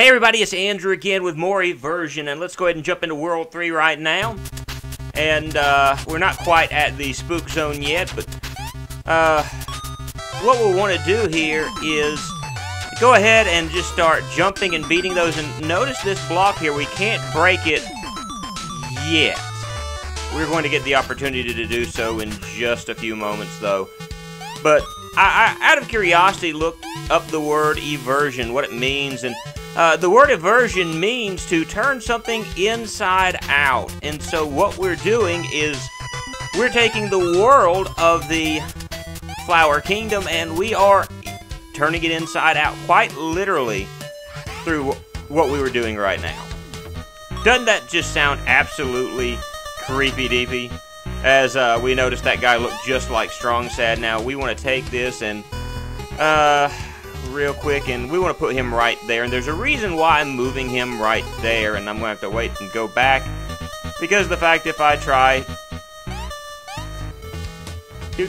Hey everybody, it's Andrew again with more Eversion, and let's go ahead and jump into World 3 right now. And we're not quite at the spook zone yet, but what we'll want to do here is go ahead and just start jumping and beating those. And notice this block here, we can't break it yet. We're going to get the opportunity to do so in just a few moments though. But I out of curiosity, looked up the word eversion, what it means, and the word eversion means to turn something inside out. And so what we're doing is we're taking the world of the Flower Kingdom and we are turning it inside out, quite literally, through what we were doing right now. Doesn't that just sound absolutely creepy-deepy? As we noticed that guy looked just like Strong Sad. Now we want to take this and real quick, and we want to put him right there. And there's a reason why I'm moving him right there, and I'm going to have to wait and go back because the fact if I try, we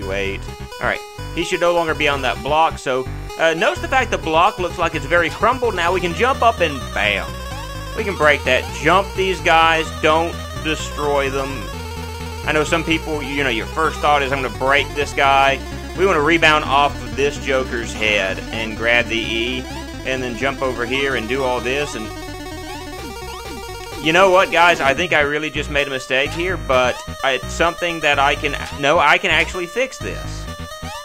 wait. All right, he should no longer be on that block. So notice the fact the block looks like it's very crumbled. Now we can jump up and bam, we can break that. Jump these guys, don't destroy them. I know some people, you know, your first thought is I'm going to break this guy. We want to rebound off of this Joker's head and grab the E and then jump over here and do all this. And you know what, guys? I think I really just made a mistake here, but it's something that I can actually fix this.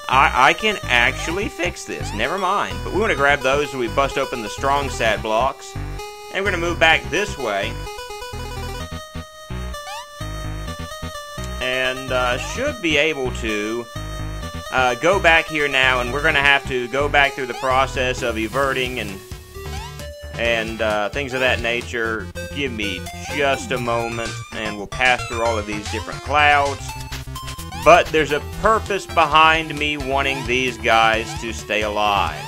I can actually fix this. Never mind. But we want to grab those so we bust open the Strong Sad blocks. And we're going to move back this way. And should be able to go back here now, and we're going to have to go back through the process of everting and things of that nature. Give me just a moment, and we'll pass through all of these different clouds. But there's a purpose behind me wanting these guys to stay alive.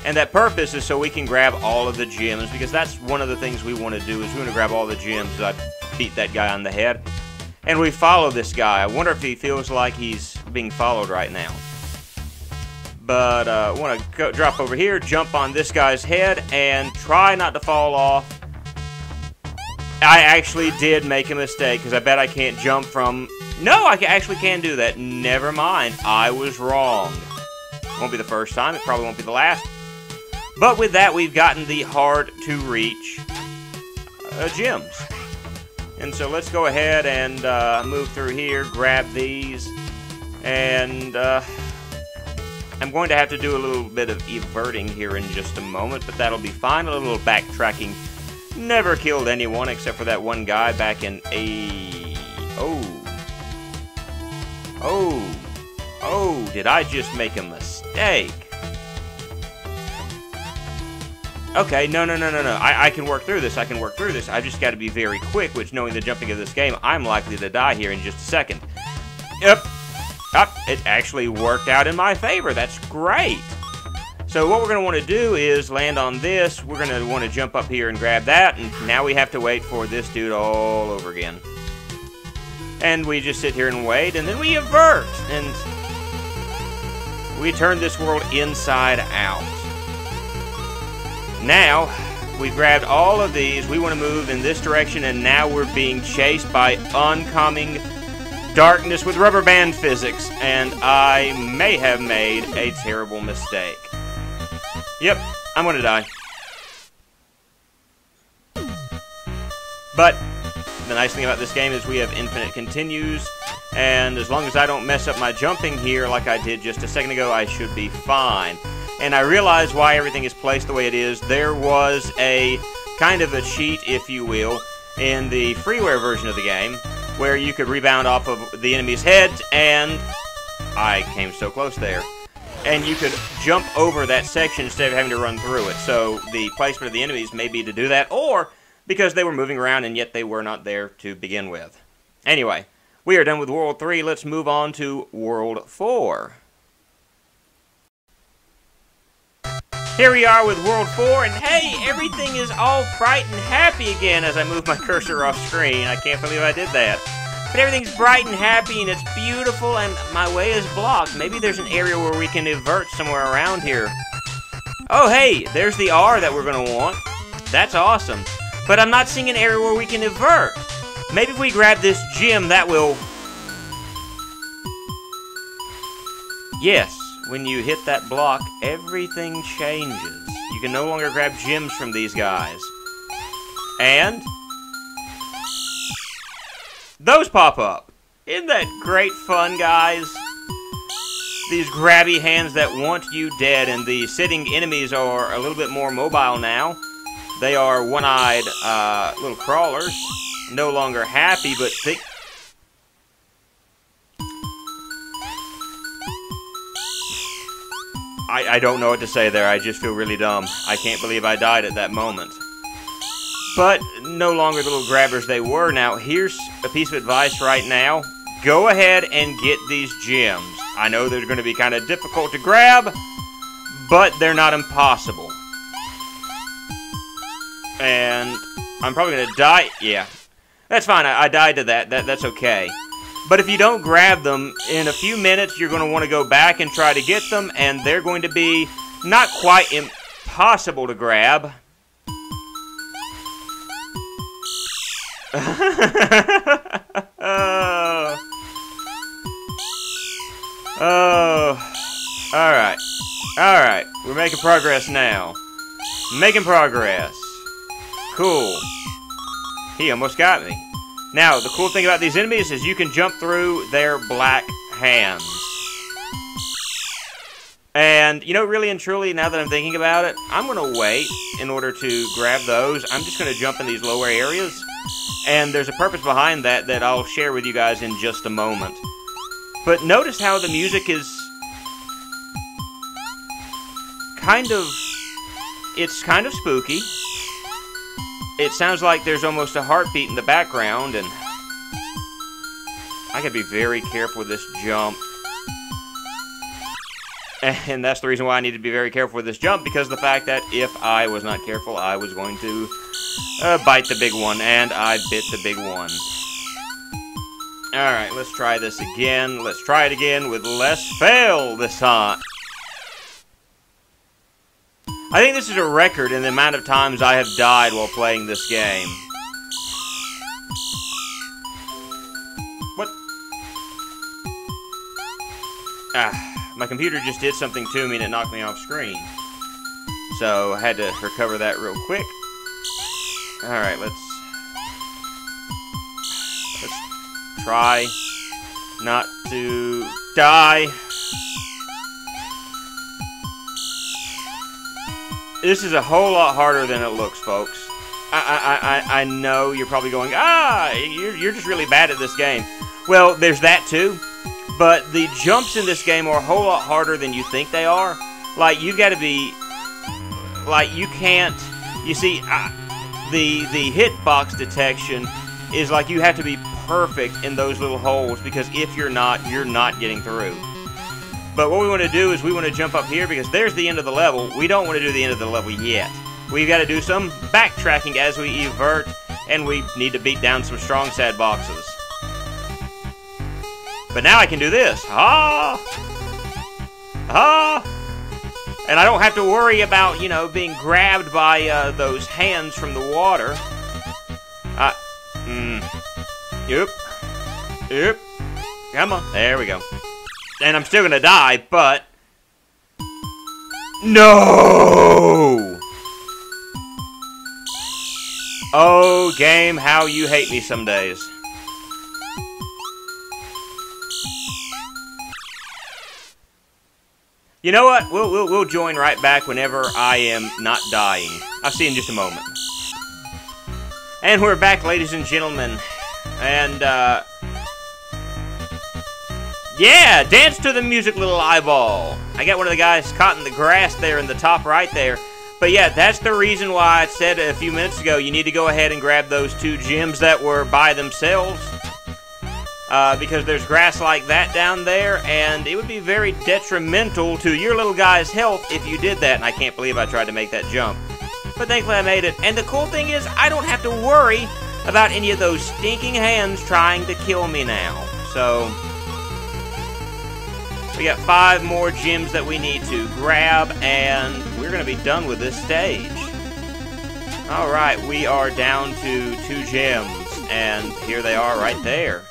And that purpose is so we can grab all of the gems, because that's one of the things we want to do, is we want to grab all the gems. I beat that guy on the head. And we follow this guy. I wonder if he feels like he's being followed right now. But I want to drop over here, jump on this guy's head, and try not to fall off. I actually did make a mistake, because I bet I can't jump from... No, I actually can do that. Never mind. I was wrong. Won't be the first time. It probably won't be the last. But with that, we've gotten the hard-to-reach gems. And so let's go ahead and move through here, grab these, and I'm going to have to do a little bit of everting here in just a moment, but that'll be fine. A little backtracking. Never killed anyone except for that one guy back in Oh, did I just make a mistake? Okay, no. I can work through this. I just got to be very quick, which, knowing the jumping of this game, I'm likely to die here in just a second. Yep. It actually worked out in my favor. That's great. So what we're going to want to do is land on this. We're going to want to jump up here and grab that, and now we have to wait for this dude all over again. And we just sit here and wait, and then we avert, and we turn this world inside out. Now, we grabbed all of these, we want to move in this direction, and now we're being chased by oncoming darkness with rubber band physics, and I may have made a terrible mistake. Yep, I'm going to die. But the nice thing about this game is we have infinite continues, and as long as I don't mess up my jumping here like I did just a second ago, I should be fine. And I realize why everything is placed the way it is. There was a kind of a cheat, if you will, in the freeware version of the game, where you could rebound off of the enemy's heads, and I came so close there. And you could jump over that section instead of having to run through it. So the placement of the enemies may be to do that, or because they were moving around and yet they were not there to begin with. Anyway, we are done with World 3. Let's move on to World 4. Here we are with World 4, and hey, everything is all bright and happy again as I move my cursor off screen. I can't believe I did that. But everything's bright and happy, and it's beautiful, and my way is blocked. Maybe there's an area where we can invert somewhere around here. Oh, hey, there's the R that we're going to want. That's awesome. But I'm not seeing an area where we can invert. Maybe if we grab this gem, that will... Yes, when you hit that block, everything changes. You can no longer grab gems from these guys. And... those pop up. Isn't that great fun, guys? These grabby hands that want you dead, and the sitting enemies are a little bit more mobile now. They are one-eyed little crawlers. No longer happy, but think... I don't know what to say there. I just feel really dumb. I can't believe I died at that moment. But no longer the little grabbers they were. Now, here's a piece of advice right now. Go ahead and get these gems. I know they're going to be kind of difficult to grab, but they're not impossible. And I'm probably going to die. Yeah, that's fine. I died to that. That's okay. But if you don't grab them, in a few minutes, you're going to want to go back and try to get them, and they're going to be not quite impossible to grab. Oh. Alright. Alright. We're making progress now. Making progress. Cool. He almost got me. Now, the cool thing about these enemies is you can jump through their black hands. And, you know, really and truly, now that I'm thinking about it, I'm going to wait in order to grab those. I'm just going to jump in these lower areas. And there's a purpose behind that that I'll share with you guys in just a moment. But notice how the music is it's kind of spooky. It sounds like there's almost a heartbeat in the background, and I gotta be very careful with this jump. And that's the reason why I need to be very careful with this jump, because of the fact that if I was not careful, I was going to bite the big one, and I bit the big one. Alright, let's try this again. Let's try it again with less fail this time. I think this is a record in the amount of times I have died while playing this game. What? My computer just did something to me and it knocked me off screen. So I had to recover that real quick. Alright, let's try not to die. This is a whole lot harder than it looks, folks. I know you're probably going, you're just really bad at this game. Well, there's that too. But the jumps in this game are a whole lot harder than you think they are. Like, you've got to be... like, you can't... You see, the hitbox detection is like you have to be perfect in those little holes, because if you're not getting through. But what we want to do is we want to jump up here, because there's the end of the level. We don't want to do the end of the level yet. We've got to do some backtracking as we evert, and we need to beat down some strong sad boxes. But now I can do this. And I don't have to worry about, you know, being grabbed by those hands from the water. Yep. Come on. There we go. And I'm still gonna die, but... No! Oh, game, how you hate me some days. You know what? We'll join right back whenever I am not dying. I'll see you in just a moment. And we're back, ladies and gentlemen. And, yeah, dance to the music, little eyeball. I got one of the guys caught in the grass there in the top right there. But yeah, that's the reason why I said a few minutes ago, you need to go ahead and grab those 2 gems that were by themselves. Because there's grass like that down there, and it would be very detrimental to your little guy's health if you did that. And I can't believe I tried to make that jump. But thankfully I made it. And the cool thing is, I don't have to worry about any of those stinking hands trying to kill me now. So... We got 5 more gems that we need to grab, and we're going to be done with this stage. Alright, we are down to 2 gems, and here they are right there.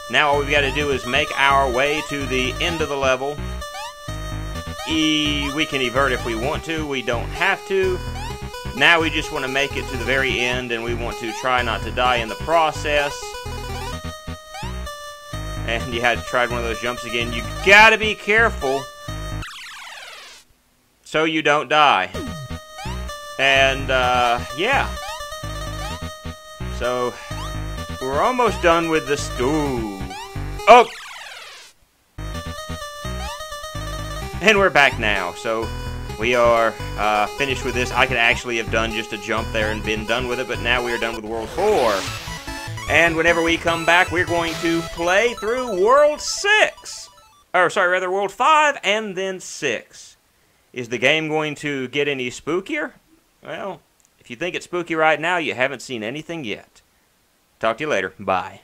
Now all we've got to do is make our way to the end of the level. We can evert if we want to, we don't have to. Now we just want to make it to the very end, and we want to try not to die in the process. And you had to try one of those jumps again. You gotta be careful so you don't die. And, yeah. So, we're almost done with this. Ooh. Oh! And we're back now. So, we are finished with this. I could actually have done just a jump there and been done with it, but now we are done with World 4. And whenever we come back, we're going to play through World 6. Or, sorry, rather, World 5 and then 6. Is the game going to get any spookier? Well, if you think it's spooky right now, you haven't seen anything yet. Talk to you later. Bye.